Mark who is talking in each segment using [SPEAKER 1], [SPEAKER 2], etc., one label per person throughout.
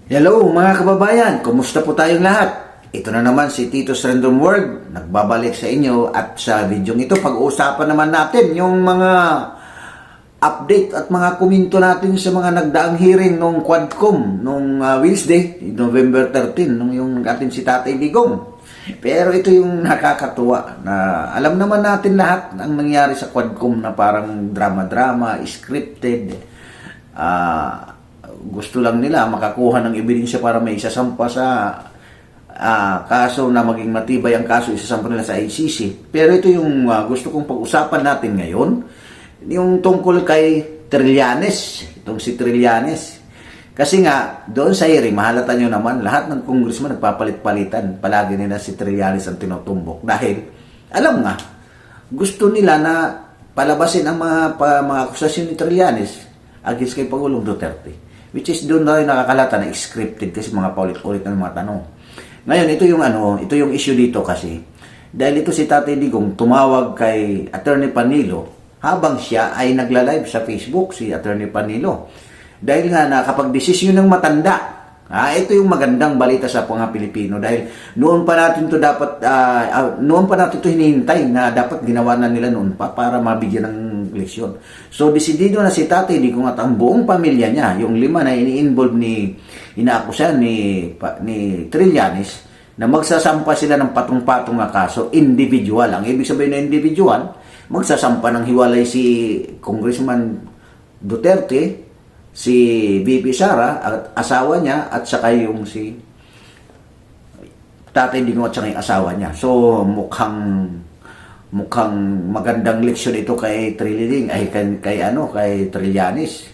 [SPEAKER 1] Hello mga kababayan, kumusta po tayong lahat? Ito na naman si Tito's Random World, nagbabalik sa inyo at sa video ito pag-uusapan naman natin yung mga update at mga komento natin sa mga nagdaang hearing nung Quadcom nung Wednesday, November 13, nung yung atin si Tatay Digong. Pero ito yung nakakatuwa na alam naman natin lahat ang nangyari sa Quadcom na parang drama-drama, scripted, gusto lang nila makakuha ng ebidensya para may isasampa sa kaso na maging matibay ang kaso, isasampa nila sa ICC. Pero ito yung gusto kong pag-usapan natin ngayon, yung tungkol kay Trillanes, itong si Trillanes. Kasi nga, doon sa hearing, mahalata nyo naman, lahat ng congressman nagpapalit-palitan. Palagi nila si Trillanes ang tinutumbok. Dahil, alam nga, gusto nila na palabasin ang mga akusasyon ni Trillanes against kay Pangulong Duterte. Which is doon na rin nakakalata na scripted kasi mga paulit-ulit ng mga tanong. Ngayon, ito yung issue dito kasi. Dahil ito si Tatay Digong tumawag kay Attorney Panilo habang siya ay nagla-live sa Facebook, si Attorney Panilo. Dahil nga nakapag-desisyon ng matanda. Ito yung magandang balita sa mga Pilipino dahil noon pa natin to hinihintay na dapat ginawa na nila noon pa para mabigyan ng leksyon. So desidido na si Tatay Digong at ang buong pamilya niya, yung 5 na ini-involve inaakusan ni Trillanes, na magsasampa sila ng patong-patong na kaso individual. Ang ibig sabihin na individual, magsasampa ng hiwalay si Congressman Duterte, si VP Sara at asawa niya at saka yung si Tatay Digong at saka yung asawa niya. So mukhang magandang leksyon ito kay kay Trillanes.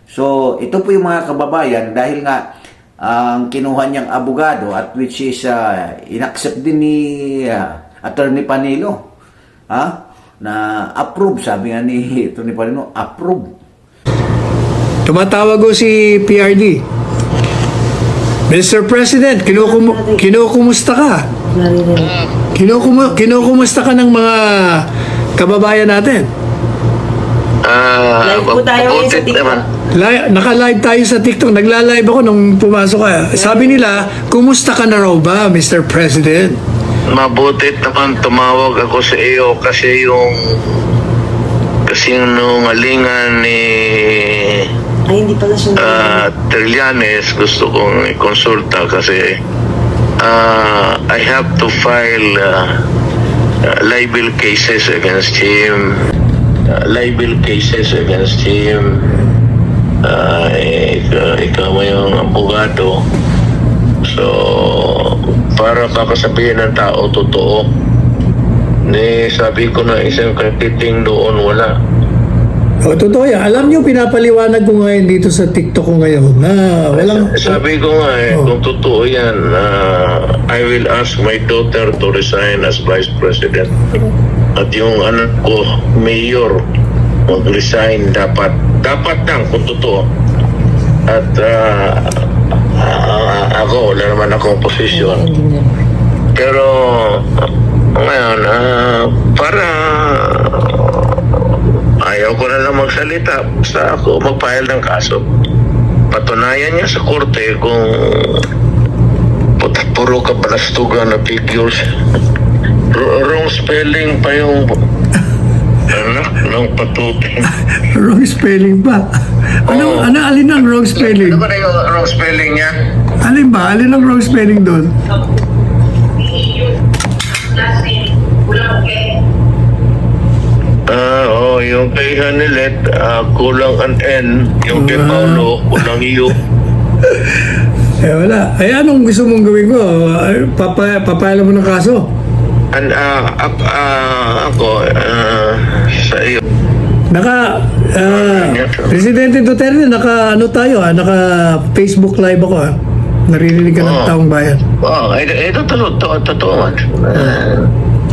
[SPEAKER 1] So ito po yung mga kababayan dahil nga ang kinuha niyang abogado at which is inaccept din ni Attorney Panilo na approve, sabi nga ni Attorney Panilo, approve.
[SPEAKER 2] Tumatawag ko si PRD. Mr. President, kinukumusta ka? Kinukumusta ka ng mga kababayan natin?
[SPEAKER 3] Live po tayo ngayon sa TikTok.
[SPEAKER 2] Naka-live tayo sa TikTok. Nagla-live ako nung pumasok ka. Sabi nila, kumusta ka na raw ba, Mr. President?
[SPEAKER 3] Mabuti naman tumawag ako sa iyo kasi yung nungalingan ni
[SPEAKER 4] hindi pala siya
[SPEAKER 3] Trillanes gusto kong i-consulta kasi I have to file libel cases against him. Ikaw mo yung abogado, so para kakasabihin ng tao totoo. Sabi ko na isang katiting doon wala.
[SPEAKER 2] Totoo yan. Alam niyo, pinapaliwanag ko ngayon dito sa TikTok ko ngayon na walang...
[SPEAKER 3] Sabi ko nga kung totoo yan, I will ask my daughter to resign as Vice President. At yung anak ko, Mayor, mag-resign dapat. Dapat lang kung totoo. At ako, wala naman akong posisyon. Pero ngayon, para ayaw ko na lang magsalita, basta ako mag-file ng kaso. Patunayan niya sa korte kung puro kabalastugan na figures. Wrong spelling pa yung anak ng patutin.
[SPEAKER 2] Wrong spelling ba? Alin ang wrong spelling?
[SPEAKER 3] Ano ba na yung wrong spelling niya?
[SPEAKER 2] Alin ba? Alin ang wrong spelling doon?
[SPEAKER 3] Yung kay Hanilet, kulang an N. Yung kay Paulo, kulang U.
[SPEAKER 2] Wala. Anong gusto mong gawin ko? Papayala mo ng kaso?
[SPEAKER 3] Ako, sa iyo.
[SPEAKER 2] Presidente Duterte, naka Facebook live ako naririnig ka ng taong bayan.
[SPEAKER 3] Ito totoo man.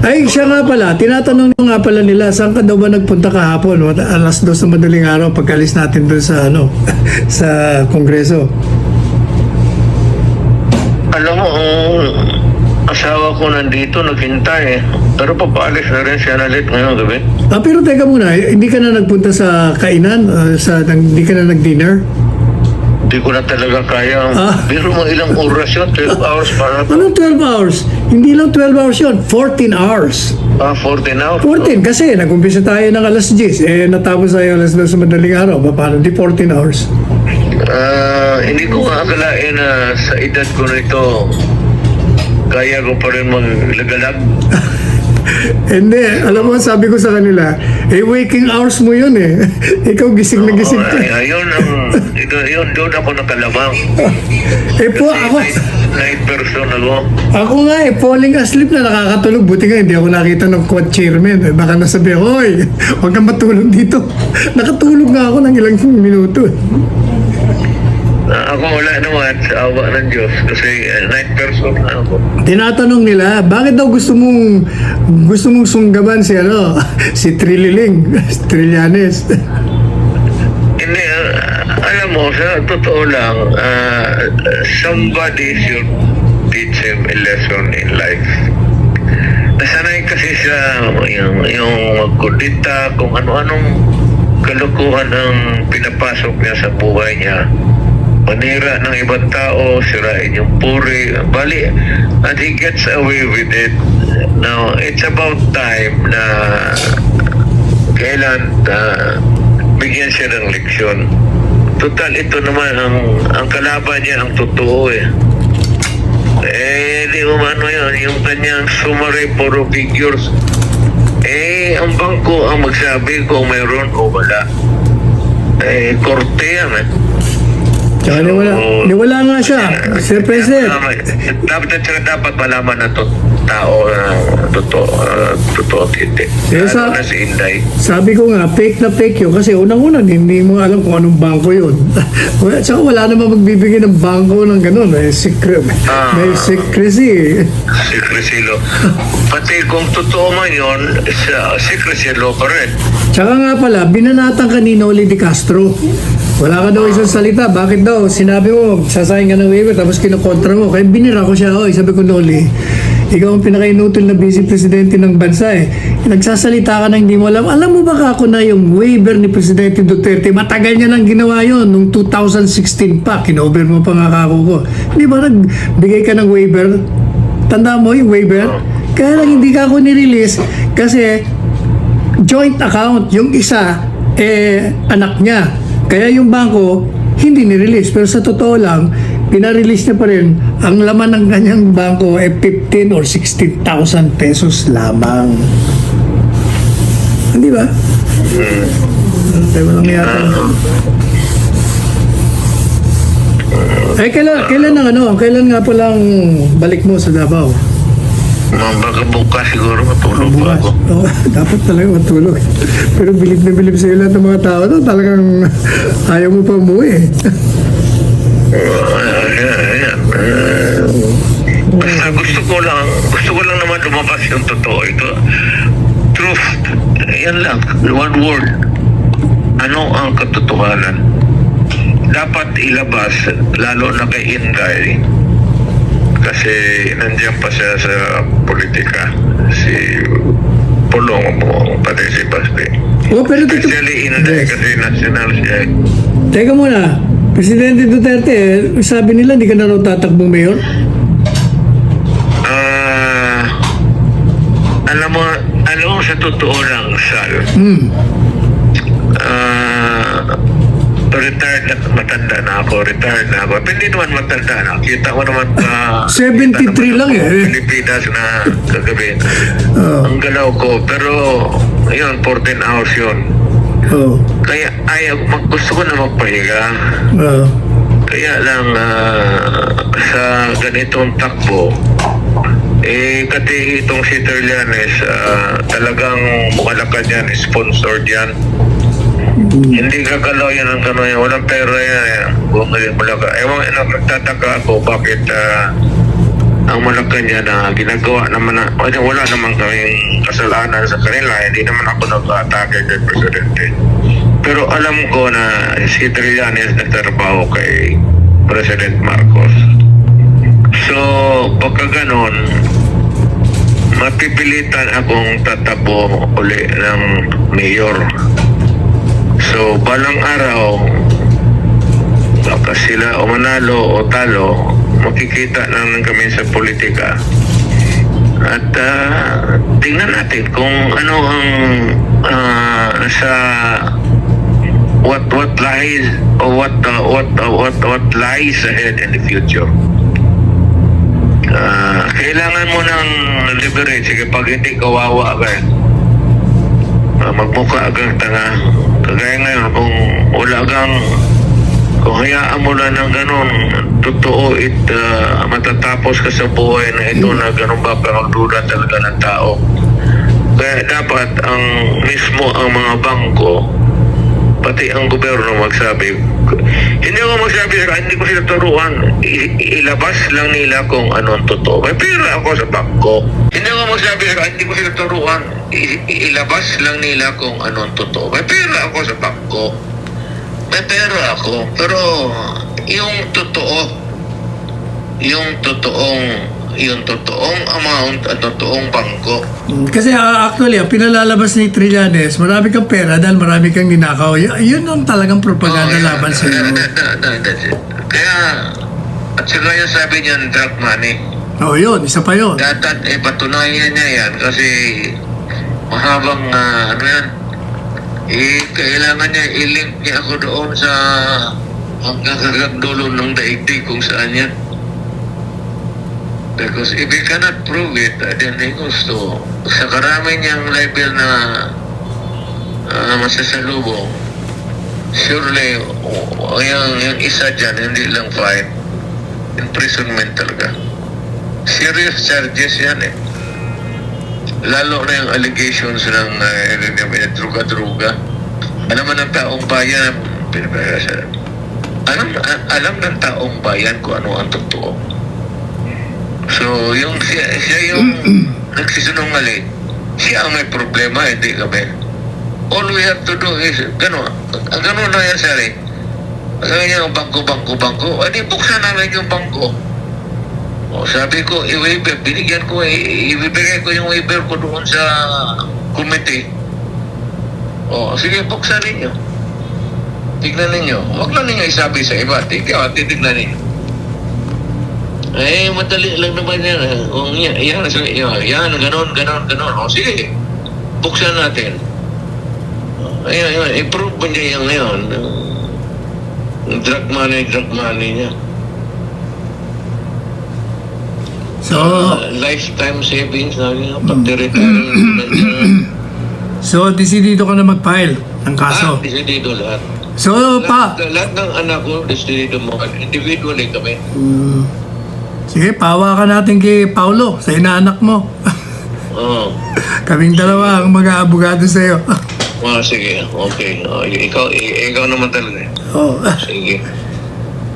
[SPEAKER 2] Ay, siya nga pala, tinatanong nga pala nila, saan ka daw ba nagpunta kahapon? Alas 2 na madaling araw, pagkalis natin doon sa, sa Kongreso.
[SPEAKER 3] Alam mo, asawa ko nandito, naghintay. Pero papaalis na rin siya nalit ngayong gabi.
[SPEAKER 2] Pero teka muna, hindi ka na nagpunta sa kainan? Hindi ka na nag-dinner?
[SPEAKER 3] Hindi ko na talaga kaya. Pero mga ilang oras yun, 12 hours para to.
[SPEAKER 2] Anong 12 hours? Hindi lang 12 hours yun, 14 hours.
[SPEAKER 3] 14 hours.
[SPEAKER 2] 14 kasi nag-umpisa tayo ng alas 10, natapos tayo alas 2 sa madaling araw. Paano di 14 hours?
[SPEAKER 3] Hindi ko nga akalain na sa edad ko nito, kaya ko pa rin maglagalag.
[SPEAKER 2] Hindi, alam mo, sabi ko sa kanila, waking hours mo yun eh. Ikaw gising na gising ka.
[SPEAKER 3] Ayun, yun, doon ako nakalabang.
[SPEAKER 2] Ako,
[SPEAKER 3] Night person ako.
[SPEAKER 2] ako nga falling asleep na nakakatulog. Buti nga, hindi ako nakita ng quad chairman. Baka nasabi, hoy, huwag kang matulog dito. Nakatulog nga ako ng ilang minuto.
[SPEAKER 3] Ako wala naman sa awa ng Diyos kasi night person na ako.
[SPEAKER 2] Tinatanong nila, bakit daw gusto mong sunggaban si si Trillanes.
[SPEAKER 3] Hindi, alam mo, sa totoo lang, somebody should teach him a lesson in life. Nasanay kasi siya yung magkudita, kung ano-anong kalukuhan ang pinapasok niya sa buhay niya. Manira ng ibang tao, sirain yung puri, bali, and he gets away with it. Now, it's about time na kailan bigyan siya ng leksyon. Total, ito naman ang kalaban niya, ang totoo eh. Di umano yun, yung kanyang summary, puro figures. Ang bangko ang magsabi kung mayroon o wala. Korte yan eh.
[SPEAKER 2] Tsaka niwala nga siya, Sir President.
[SPEAKER 3] Dapat malaman na tao na totoo at hindi.
[SPEAKER 2] Sa-
[SPEAKER 3] Na si Inday.
[SPEAKER 2] Sabi ko nga, fake na fake yun. Kasi unang-una, hindi mo alam kung anong bangko yun. Tsaka wala naman magbibigay ng bangko ng ganun. May secrecy.
[SPEAKER 3] Secrecy law. Pati kung totoo man yun, secrecy law pa rin.
[SPEAKER 2] Tsaka nga pala, binanatan ka ni Noli de Castro. Wala ka daw isang salita. Bakit daw? Sinabi mo, sasayang ka ng waiver, tapos kinukontra mo. Kaya binira ko siya. Oy, sabi ko, Noli, ikaw ang pinaka-inutol na vice presidente ng bansa eh. Nagsasalita ka na hindi mo alam. Alam mo ba ako na yung waiver ni Presidente Duterte, matagal niya nang ginawa yon nung 2016 pa. Kinover mo pa nga ako ko. Di ba nagbigay ka ng waiver? Tanda mo yung waiver? Kaya lang hindi ka ako nirelease kasi joint account. Yung isa, anak niya. Kaya yung bangko, hindi nirelease. Pero sa totoo lang, pinarelease niya pa rin. Ang laman ng kanyang bangko ay 15 or 16,000 pesos lamang. Hindi ba? Tayo lang yata. Kailan nga palang balik mo sa Davao?
[SPEAKER 3] Baka bukas siguro matulog pa ako.
[SPEAKER 2] Oo, dapat talaga matulog. Pero bilib na bilib sa lahat ng mga tao to, talagang ayaw mo pa umuwi eh.
[SPEAKER 3] Basta gusto ko lang naman lumabas yung totoo. Ito, truth, yan lang, one word. Ano ang katotohanan? Dapat ilabas, lalo na kay Inday. Kasi nandiyan pa siya sa politika. Si Pulong mo, pati si Basti.
[SPEAKER 2] Oh, pero dito...
[SPEAKER 3] Especially Inday kasi national siya.
[SPEAKER 2] Teka muna, Presidente Duterte, sabi nila hindi ka na raw tatakbong mayor?
[SPEAKER 3] Alam mo sa totoo lang, Sal. Retired na, matanda na ako. Pero hindi naman matanda na. Kita ko naman
[SPEAKER 2] 73 lang eh.
[SPEAKER 3] Pilipinas na kagabi. Ang galaw ko. Pero, yun, 14 hours yun. Kaya, gusto ko na magpahiga. Kaya lang, sa ganitong takbo, kasi itong si Trillanes, talagang mukalakad yan, sponsored yan. Hindi gagalaw yan ang kano yan. Walang pera yan. Bumalik Malaga. Ewan, nagtataka ako bakit ang Malacanang na ginagawa naman na wala naman kaming kasalanan sa kanila. Hindi naman ako nag-atake kay Presidente. Pero alam ko na si Trillanes nagtrabaho kay President Marcos. So, pagka ganon, mapipilitan akong tatabo uli ng mayor. So, balang araw, baka sila o manalo o talo, makikita naman kami sa politika. At tingnan natin kung ano ang sa what lies or what lies ahead in the future. Kailangan mo ng leverage kapag hindi kawawa ka. Magmukha kang tanga. Kagaya ngayon, kung wala kang, kung hayaan mo lang ng ganun, totoo matatapos ka sa buhay na ito na ganun ba, pero magduda talaga ng tao. Kaya dapat ang mismo ang mga bangko, pati ang gobyerno magsabi. Hindi ako magsabi, hindi ko sila turuan. Ilabas lang nila kung anong totoo. May pera ako sa bangko. Hindi ako magsabi, hindi ko sila turuan. Ilabas lang nila kung anong totoo. May pera ako sa bangko. May pera ako. Pero yung totoong amount at totoong bangko.
[SPEAKER 2] Kasi actually, ang pinalalabas ni Trillanes, marami kang pera dahil marami kang ninakaw. Yun ang talagang propaganda laban sa iyo.
[SPEAKER 3] That's it. Kaya, at saka yung sabi niya, drug money.
[SPEAKER 2] Oo, yun. Isa pa yun.
[SPEAKER 3] Dapat patunayan niya yan kasi mahabang kailangan niya i-link niya ako doon sa hanggang dulo ng daigdig kung saan yan. Because if he cannot prove it, then he goes to sa karami niyang level na masasalubong. Surely, yung isa dyan, hindi lang fine. Imprisonment talaga. Serious charges yan eh. Lalo na yung allegations ng druga-druga. Alam mo ng taong bayan, alam ng taong bayan kung ano ang totoo. So, yung siya yung nagsisinungaling, siya ang may problema, hindi kami. All we have to do is, gano'n na yan, sari. Kaya yung bangko. Adi, buksan namin yung bangko. O, sabi ko, i-waiver, binigyan ko, ibibigay ko yung waiver ko doon sa committee. O, sige, buksan ninyo. Tignan ninyo. Huwag lang ninyo isabi sa iba. Titignan ninyo. Madali lang naman yan. Kung yan, ganon. O, sige, buksan natin. Ayun, i-prove mo niya yung ngayon. Drug money niya.
[SPEAKER 2] So,
[SPEAKER 3] Lifetime savings na yun. Pag-retire.
[SPEAKER 2] so desidido ka na mag-file ng kaso.
[SPEAKER 3] Desidido lahat.
[SPEAKER 2] So,
[SPEAKER 3] Lahat ng anak ko, desidido mo. Individually kami.
[SPEAKER 2] Sige, pahawakan natin kay Paulo, sa inaanak mo.
[SPEAKER 3] Oo.
[SPEAKER 2] Kaming dalawa ang mag-aabogado sa iyo.
[SPEAKER 3] Sige, okay. Ikaw naman talaga.
[SPEAKER 2] Oh.
[SPEAKER 3] Sige.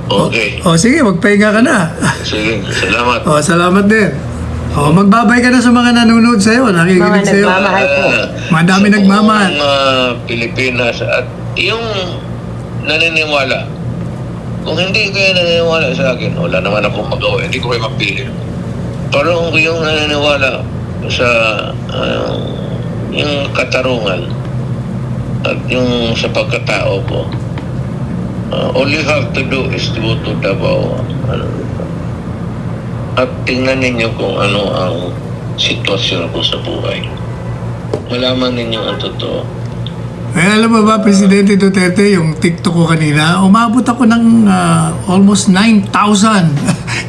[SPEAKER 3] Okay.
[SPEAKER 2] Sige, magpahinga ka na.
[SPEAKER 3] Sige, salamat.
[SPEAKER 2] Salamat din. Magbabay ka na sa mga nanonood sa iyo, nakikinig sa iyo.
[SPEAKER 4] nagmamahal po.
[SPEAKER 2] Madami nagmamahal.
[SPEAKER 3] Pilipinas at yung naniniwala. Kung hindi kayo naniniwala sa akin, wala naman akong magawa. Hindi ko kayo mapili. Pero kung yung naniniwala sa yung katarungan at yung sa pagkatao ko, all you have to do is to go to Davao at tingnan ninyo kung ano ang sitwasyon ko sa buhay. Malaman ninyo ang totoo.
[SPEAKER 2] Alam mo ba, Presidente Duterte, yung TikTok ko kanina, umabot ako ng almost 9,000.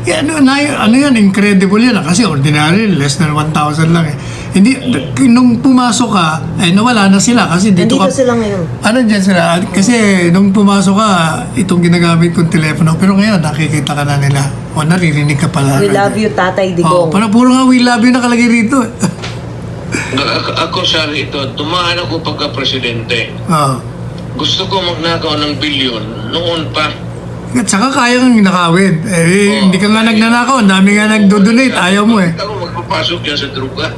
[SPEAKER 2] Ano yan, incredible yan. Kasi ordinary, less than 1,000 lang eh. Hindi, nung pumasok ka, nawala na sila. Kasi dito
[SPEAKER 4] Nandito sila ngayon.
[SPEAKER 2] Dyan sila? Kasi nung pumasok ka, itong ginagamit kong telepono. Pero ngayon, nakikita ka na nila. O naririnig ka pala.
[SPEAKER 4] We love you, Tatay Digong.
[SPEAKER 2] Parang puro nga we love you nakalagay rito.
[SPEAKER 3] Ako sa ito, tumaan ako pagka-presidente. Gusto ko magnakaw ng bilyon noon pa.
[SPEAKER 2] At saka kaya kang nakawin. Hindi ka nga nagnanakaw. Ang dami nga nagdo-donate. Ayaw mo eh.
[SPEAKER 3] Ako magpapasok yan sa druga.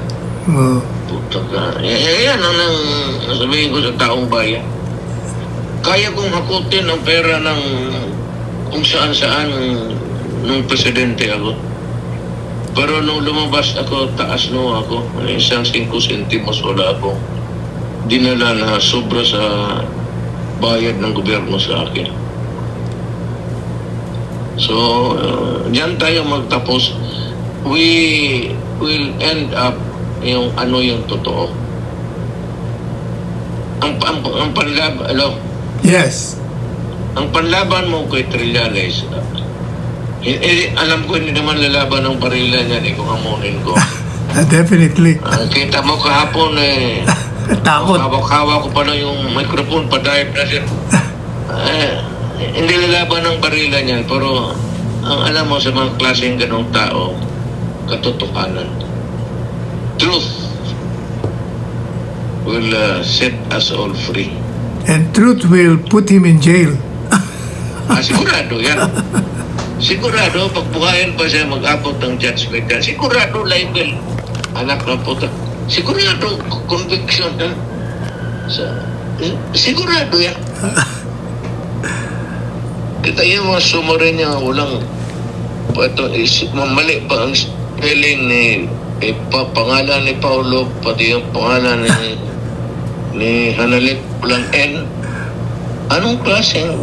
[SPEAKER 3] Puta ka. Yan ang sabihin ko sa taong bayan. Kaya kong hakutin ang pera ng kung saan-saan nung presidente ako. Pero nung lumabas ako, taas no ako. Isang 5 centimos wala ako. Dinala na sobra sa bayad ng gobyerno sa akin. So, diyan tayo magtapos. We will end up yung ano yung totoo. Ang panlaban,
[SPEAKER 2] Yes.
[SPEAKER 3] ang panlaban mo kay Trillanes, alam ko hindi naman lalaban ng barila niyan, kung hamunin ko.
[SPEAKER 2] Definitely.
[SPEAKER 3] Kita mo kahapon
[SPEAKER 2] Takot.
[SPEAKER 3] hawak ko pa na yung microphone, pa-dive na siya. Hindi lalaban ng barila niyan, pero ang alam mo sa mga klaseng ganong tao, katotohanan. Truth will set us all free.
[SPEAKER 2] And truth will put him in jail.
[SPEAKER 3] Sigurado yan. Sigurado, pagbuhayan pa siya mag-abot ng judgment yan. Sigurado, libel. Anak ng puta. Sigurado, conviction yan. Sigurado yan. Kita yung mga sumarin niya, walang mali pa ang spelling ni pangalan ni Paulo, pati yung pangalan ni Hanalit, walang N. Anong klaseng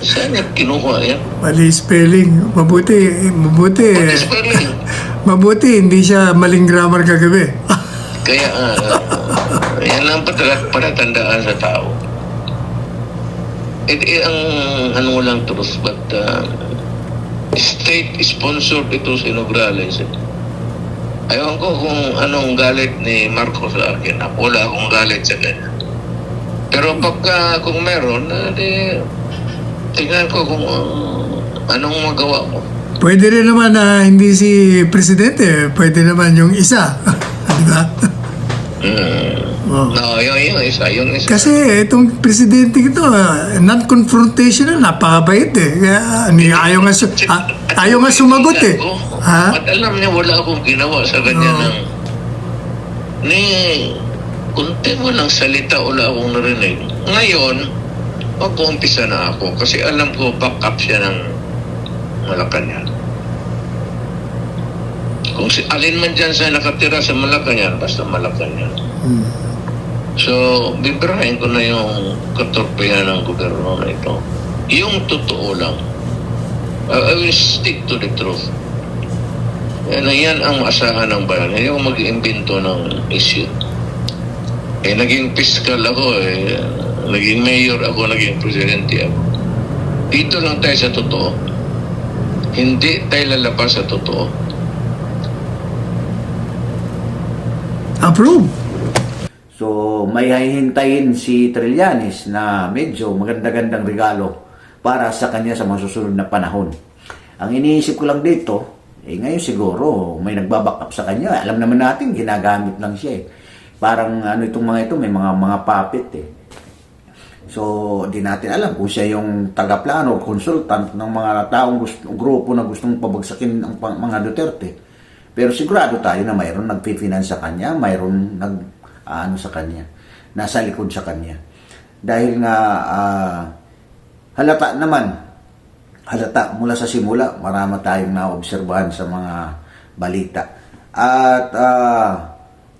[SPEAKER 3] saan niya kinuha yan?
[SPEAKER 2] Mali spelling. Mabuti.
[SPEAKER 3] Pati spelling.
[SPEAKER 2] Mabuti, hindi siya maling grammar kagabi.
[SPEAKER 3] Kaya yan lang palatandaan sa tao. Ang ano lang truth, but state-sponsored ito si Nograles. Ayaw ko kung anong galit ni Marcos sa akin. Wala akong galit sa kanya. Pero pagka kung meron, tingnan ko kung anong magawa ko.
[SPEAKER 2] Pwede rin naman na hindi si Presidente. Pwede naman yung isa. Di ba? Oh.
[SPEAKER 3] No, yung isa.
[SPEAKER 2] Kasi itong Presidente ito, non-confrontational, napakabait eh. Kaya, ayaw nga sumagot eh. Ha?
[SPEAKER 3] At alam niya, wala akong ginawa sa kanya kunti mo ng salita, wala akong narinig. Ngayon, mag-uumpisa na ako kasi alam ko back up siya ng Malacanang. Kung alin man dyan sa nakatira sa Malacanang, basta Malacanang. So, bibirahin ko na yung katorpehan ng gobyerno na ito. Yung totoo lang. I will stick to the truth. Yan ang asahan ng bayan. Hindi ako mag-iimbento ng issue. Naging fiscal ako, naging mayor ako, naging presidente ako. Dito lang tayo sa totoo. Hindi tayo lalabas sa totoo.
[SPEAKER 2] Approve.
[SPEAKER 1] So, may hihintayin si Trillanes na medyo maganda-gandang regalo para sa kanya sa mga susunod na panahon. Ang iniisip ko lang dito, ngayon siguro may nagbaback up sa kanya. Alam naman natin, ginagamit lang siya eh. Parang itong mga ito, may mga puppet eh. So, di natin alam kung siya yung tagaplano o consultant ng mga taong grupo na gustong pabagsakin ang mga Duterte. Pero sigurado tayo na mayroon nagpifinance sa kanya, mayroon sa kanya, nasa likod sa kanya. Dahil nga halata mula sa simula, marami tayong naobserbahan sa mga balita. At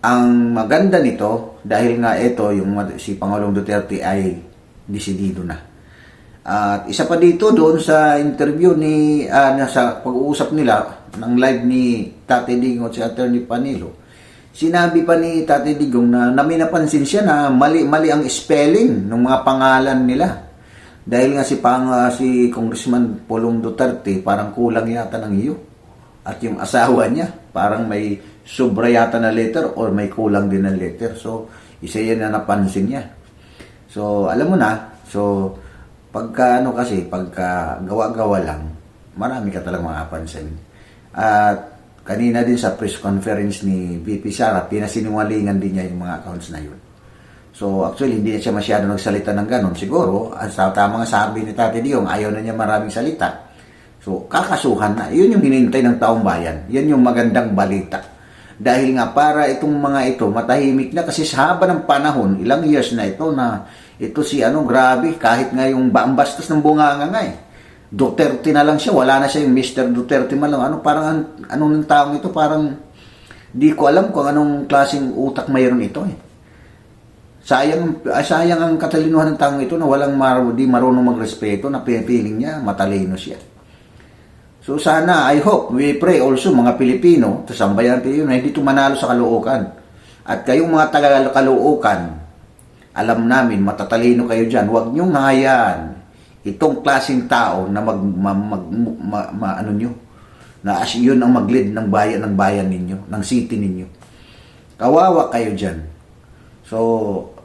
[SPEAKER 1] ang maganda nito, dahil nga ito, si Pangulong Duterte ay desidido na. At isa pa dito doon sa interview sa pag-uusap nila ng live ni Tate Digong at si Attorney Panilo, sinabi pa ni Tate Digong na may napansin siya na mali ang spelling ng mga pangalan nila. Dahil nga si Congressman Pulong Duterte parang kulang yata ng iyo. At yung asawa niya parang may sobra yata na letter or may kulang din na letter. So, isa yan na napansin niya. So, alam mo na. So, pagka gawa-gawa lang, marami ka talagang makapansin. At kanina din sa press conference ni VP Sara, pinasinungalingan din niya yung mga accounts na yun. So, actually, hindi na siya masyado nagsalita ng ganun. Siguro, sa tamang sabi ni Tate Digong, ayaw na niya maraming salita. So, kakasuhan na. Yun yung hinintay ng taong bayan. Yan yung magandang balita. Dahil nga, para itong mga ito, matahimik na. Kasi sa haba ng panahon, ilang years na ito si grabe, kahit nga yung bastos ng bunganga nga eh. Duterte na lang siya, wala na siya yung Mr. Duterte man lang. Anong taong ito, parang di ko alam kung anong klaseng utak mayroon ito eh. Sayang ang katalinuhan ng taong ito na di marunong magrespeto, na pinipiling niya, matalino siya. So sana, I hope, we pray also mga Pilipino, sa sambayan ng Pilipino, na hindi ito manalo sa Caloocan. At kayong mga taga-Caloocan, alam namin, matatalino kayo dyan. Huwag niyong hayaan itong klaseng tao na ano nyo, na as yun ang mag-lead ng bayan ninyo, ng city ninyo. Kawawa kayo dyan. So,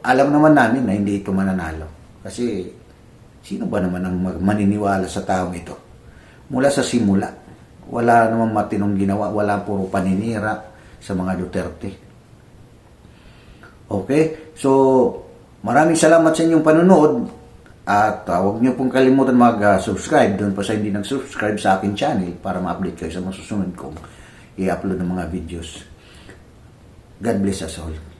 [SPEAKER 1] alam naman namin na hindi ito mananalo. Kasi, sino ba naman ang maniniwala sa taong ito? Mula sa simula, wala namang matinong ginawa, wala puro paninira sa mga Duterte. Okay? So, maraming salamat sa inyong panunood at huwag niyo pong kalimutan mag-subscribe doon pa sa hindi nag-subscribe sa akin channel para ma-update kayo sa mga susunod kong i-upload ng mga videos. God bless us all.